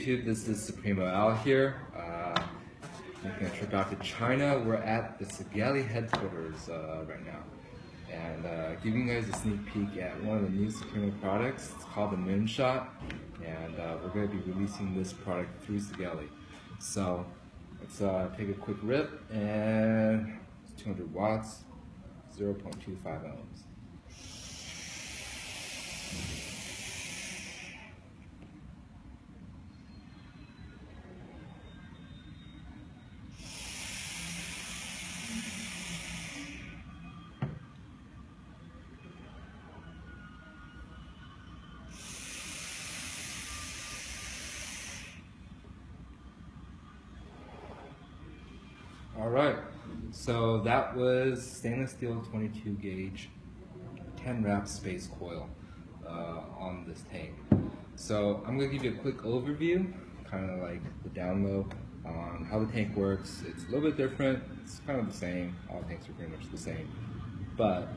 YouTube, this is Supremo Al here. Making a trip out to China. We're at the Sigali headquarters right now. And giving you guys a sneak peek at one of the new Supremo products. It's called the Moonshot. And we're going to be releasing this product through Sigali. So let's take a quick rip, and it's 200 watts, 0.25 ohms. Alright, so that was stainless steel 22 gauge 10 wrap space coil on this tank. So I'm going to give you a quick overview, kind of like the down low on how the tank works. It's a little bit different, it's kind of the same, all tanks are pretty much the same, but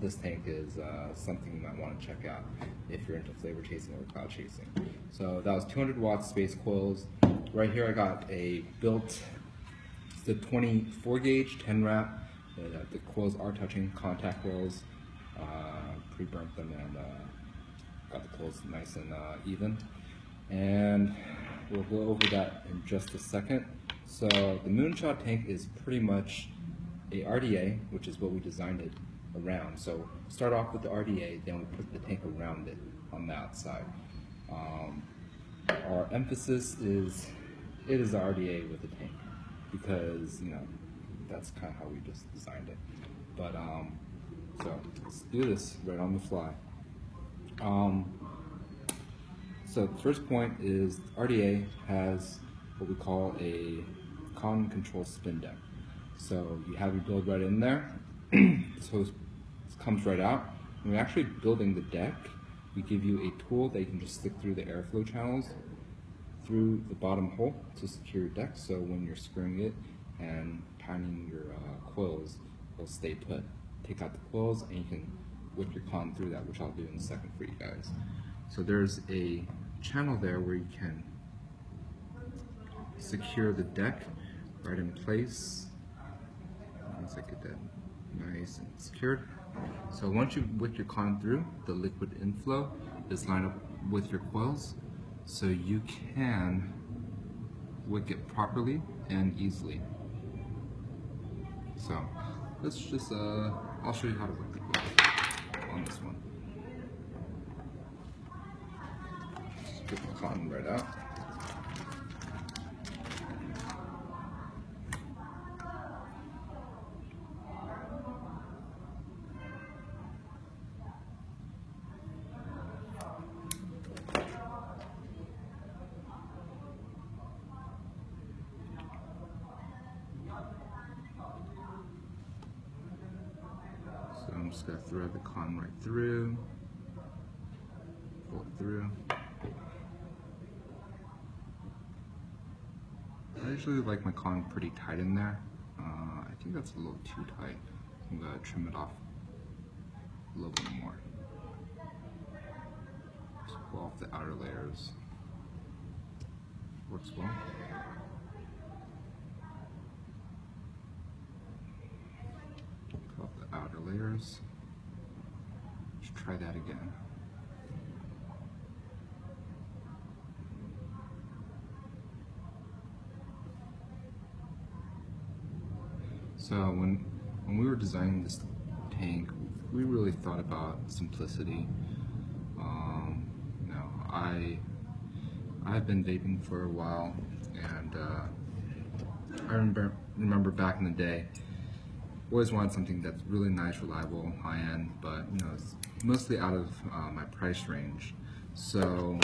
this tank is something you might want to check out if you're into flavor chasing or cloud chasing. So that was 200 watts space coils. Right here I got a built the 24 gauge 10 wrap. The coils are touching contact coils. Pre-burnt them and got the coils nice and even. And we'll go over that in just a second. So the Moonshot tank is pretty much a RDA, which is what we designed it around. So start off with the RDA, then we put the tank around it on the outside. Our emphasis is it is the RDA with the tank, because that's kind of how we just designed it. But so let's do this right on the fly. So the first point is RDA has what we call a con control spin deck. So you have your build right in there. So this comes right out. When we're actually building the deck, we give you a tool that you can just stick through the airflow channels through the bottom hole to secure your deck, so when you're screwing it and tightening your coils, will stay put. Take out the coils and you can whip your con through that, which I'll do in a second for you guys. So there's a channel there where you can secure the deck right in place. Once I get that nice and secured. So once you whip your con through, the liquid inflow is lined up with your coils, so you can wick it properly and easily. So let's just, I'll show you how to wick the coils on this one. Just get the cotton right out. So I'm just going to thread the con right through, pull it through. I usually like my con pretty tight in there. I think that's a little too tight. I'm going to trim it off a little bit more. Just pull off the outer layers. Works well. Pull off the outer layers. Let's try that again. So when we were designing this tank, we really thought about simplicity. I've been vaping for a while, and I remember back in the day, always wanted something that's really nice, reliable, high-end, but it's mostly out of my price range. So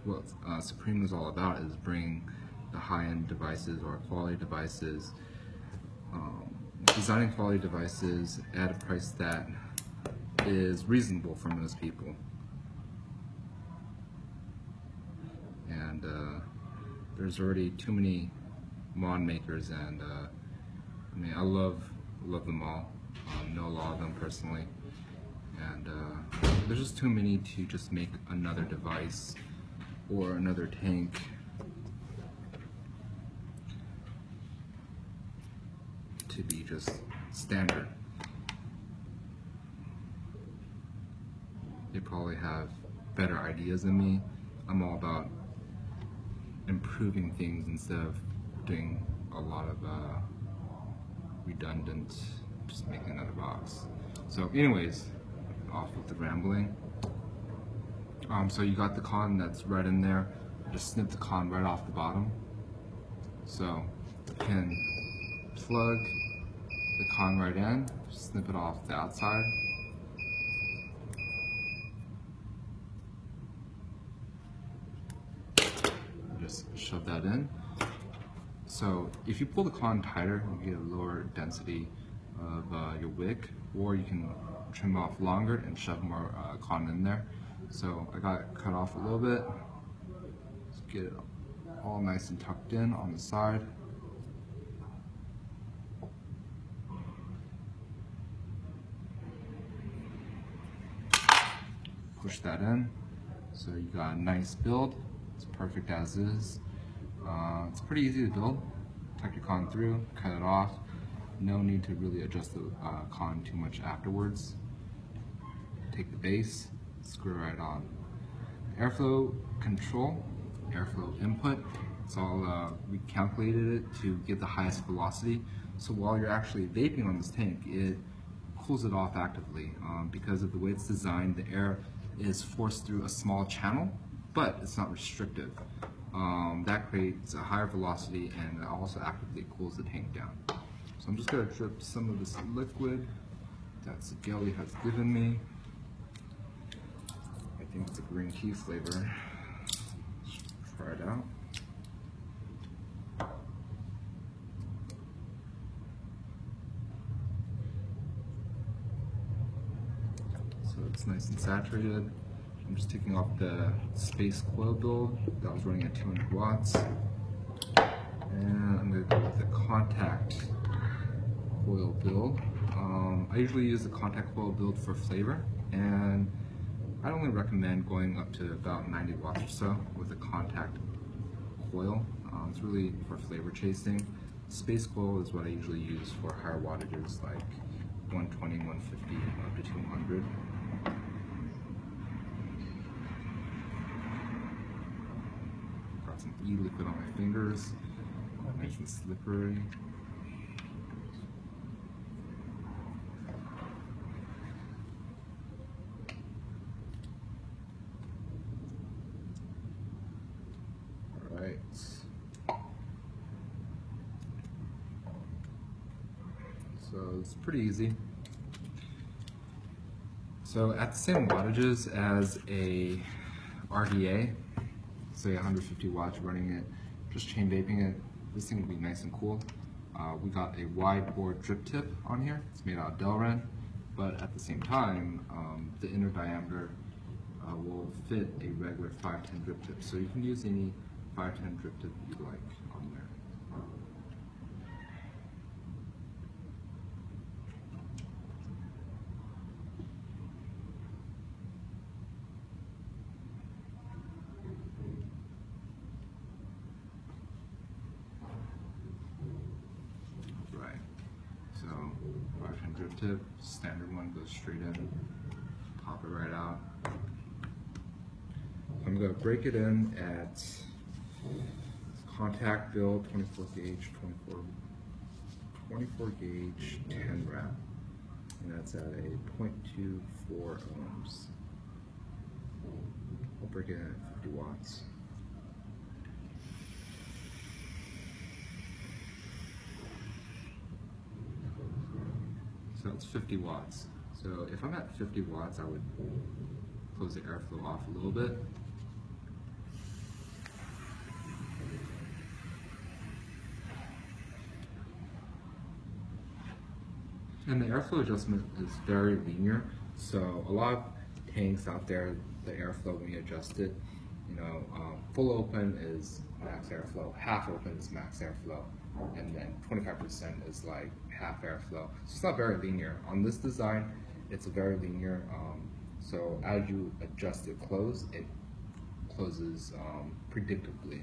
what Supremo is all about is bringing the high-end devices or quality devices, designing quality devices at a price that is reasonable for most people. And there's already too many mod makers, and I mean, I love them all. Know a lot of them personally, and there's just too many to just make another device or another tank to be just standard. They probably have better ideas than me. I'm all about improving things instead of doing a lot of redundant, just making another box. So anyways, off with the rambling. So you got the con that's right in there. Just snip the con right off the bottom. So you can plug the con right in, snip it off the outside. Just shove that in. So if you pull the con tighter, you get a lower density of your wick, or you can trim off longer and shove more con in there. So I got it cut off a little bit. Let's get it all nice and tucked in on the side. Push that in. So you got a nice build. It's perfect as is. It's pretty easy to build. Tuck your con through, cut it off. No need to really adjust the con too much afterwards. Take the base, screw it right on. Airflow control, airflow input. It's all we calculated it to get the highest velocity. So while you're actually vaping on this tank, it cools it off actively. Because of the way it's designed, the air is forced through a small channel, but it's not restrictive. That creates a higher velocity and it also actively cools the tank down. So I'm just going to drip some of this liquid that Sigelei has given me. I think it's a green tea flavor. Let's try it out. So it's nice and saturated. I'm just taking off the space coil build that was running at 200 watts. And I'm going to go with the contact coil build. I usually use the contact coil build for flavor, and I only recommend going up to about 90 watts or so with a contact coil. It's really for flavor chasing. Space coil is what I usually use for higher wattages like 120, 150, up to 200. Got some e-liquid on my fingers, nice and slippery. Alright. So it's pretty easy. So at the same wattages as a RDA, say 150 watts running it, just chain vaping it, this thing will be nice and cool. We got a wide bore drip tip on here. It's made out of Delrin, but at the same time, the inner diameter will fit a regular 510 drip tip. So you can use any 510 drip tip you like on there. Right. So 510 drip tip, standard one goes straight in, pop it right out. I'm going to break it in at contact build 24 gauge, 24 gauge 10 wrap, and that's at a 0.24 ohms. I'll break it in at 50 watts. So it's 50 watts. So if I'm at 50 watts, I would close the airflow off a little bit. And the airflow adjustment is very linear. So a lot of tanks out there, the airflow when you adjust it, full open is max airflow, half open is max airflow, and then 25% is like half airflow. So it's not very linear. On this design, it's very linear. So as you adjust it close closes predictably.